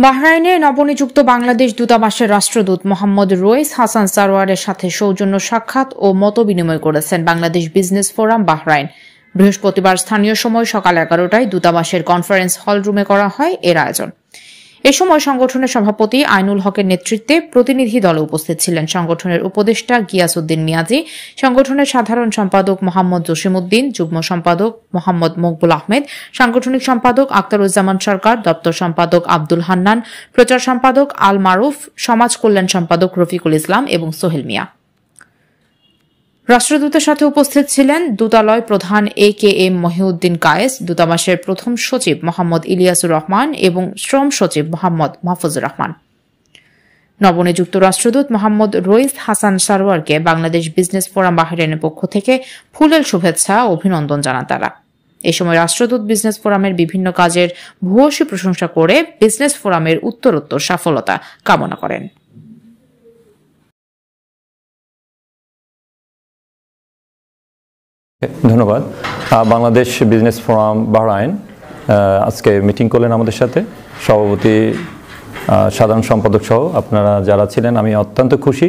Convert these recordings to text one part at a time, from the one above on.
বাহরাইনে নবনিযুক্ত বাংলাদেশ দূতাবাসের রাষ্ট্রদূত মোহাম্মদ রইস হাসান সারোয়ারের সাথে সৌজন্য সাক্ষাৎ ও মতবিনিময় করেছেন বাংলাদেশ বিজনেস ফোরাম বাহরাইন। বৃহস্পতিবার স্থানীয় সময় সকাল 11টায় দূতাবাসের কনফারেন্স হল রুমে করা হয় এর আয়োজন। এ সময় সংগঠনের সভাপতি আইনুল হকের নেতৃত্বে প্রতিনিধি দলে উপস্থিত ছিলেন সংগঠনের উপদেষ্টা গিয়াসউদ্দিন মিয়াজি, সংগঠনের সাধারণ সম্পাদক মোহাম্মদ জসিমউদ্দিন, যুগ্ম সম্পাদক মোহাম্মদ মকবুল আহমেদ, সাংগঠনিক সম্পাদক আখতারুজ্জামান সরকার, দপ্তর সম্পাদক আব্দুল হান্নান, প্রচার সম্পাদক আল মারুফ, সমাজ কল্যাণ সম্পাদক রফিকুল ইসলাম এবং সোহেল মিয়া। রাষ্ট্রদূতের সাথে উপস্থিত ছিলেন দূতালয় প্রধান AKM মহিউদ্দিন কায়েস, দূতাবাসের প্রথম সচিব মোহাম্মদ ইলিয়াসুর রহমান এবং শ্রম সচিব মোহাম্মদ মাহফুজুর রহমান। নবনিযুক্ত রাষ্ট্রদূত মোহাম্মদ রইস হাসান সারোয়ারকে বাংলাদেশ বিজনেস ফোরাম বাহরাইনের পক্ষ থেকে ফুলেল শুভেচ্ছা ও অভিনন্দন জানান তারা। এ সময় রাষ্ট্রদূত বিজনেস ফোরামের বিভিন্ন কাজের ভূয়সী প্রশংসা করে বিজনেস ফোরামের উত্তরোত্তর সফলতা কামনা করেন। ধন্যবাদ। বাংলাদেশ বিজনেস ফোরাম বাহরাইন আজকে মিটিং করলেন আমাদের সাথে, সভাপতি, সাধারণ সম্পাদক সহ আপনারা যারা ছিলেন। আমি অত্যন্ত খুশি,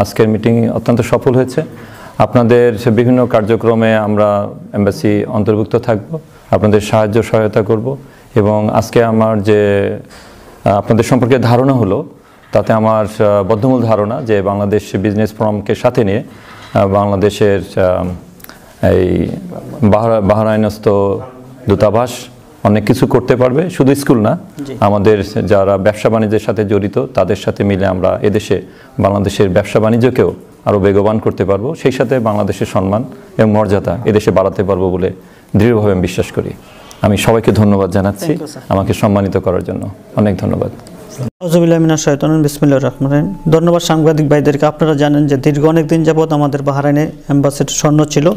আজকের মিটিং অত্যন্ত সফল হয়েছে। আপনাদের বিভিন্ন কার্যক্রমে আমরা এমবাসি অন্তর্ভুক্ত থাকব, আপনাদের সাহায্য সহায়তা করব এবং আজকে আমার যে আপনাদের সম্পর্কে ধারণা হলো তাতে আমার বদ্ধমূল ধারণা যে বাংলাদেশ বিজনেস ফোরামকে সাথে নিয়ে বাংলাদেশের এই বাহরাইনস্থ দূতাবাস অনেক কিছু করতে পারবে। শুধু স্কুল না, আমাদের যারা ব্যবসা বাণিজ্যের সাথে জড়িত তাদের সাথে মিলে আমরা এদেশে বাংলাদেশের ব্যবসা বাণিজ্যকেও আরও বেগবান করতে পারবো, সেই সাথে বাংলাদেশের সম্মান এবং মর্যাদা এদেশে বাড়াতে পারবো বলে দৃঢ়ভাবে আমি বিশ্বাস করি। আমি সবাইকে ধন্যবাদ জানাচ্ছি আমাকে সম্মানিত করার জন্য। অনেক ধন্যবাদ। বিসমিল্লাহির রহমানির রহিম। ধন্যবাদ সাংবাদিক ভাইদেরকে। আপনারা জানেন যে দীর্ঘ অনেক দিন যাবৎ আমাদের বাহরাইনে অ্যাম্বাসিডর স্বর্ণ ছিল।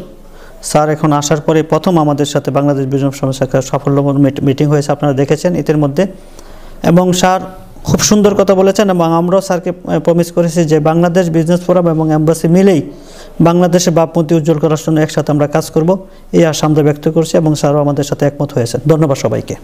স্যার এখন আসার পরে প্রথম আমাদের সাথে বাংলাদেশ বিজনেস ফোরামের সাথে সাফল্যমূলক মিটিং হয়েছে, আপনারা দেখেছেন এর মধ্যে। এবং স্যার খুব সুন্দর কথা বলেছেন এবং আমরাও স্যারকে প্রমিস করেছি যে বাংলাদেশ বিজনেস ফোরাম এবং অ্যাম্বাসি মিলেই বাংলাদেশের ভাবমূর্তি উজ্জ্বল করার জন্য একসাথে আমরা কাজ করব, এই আশা আমরা ব্যক্ত করছি এবং স্যারও আমাদের সাথে একমত হয়েছে। ধন্যবাদ সবাইকে।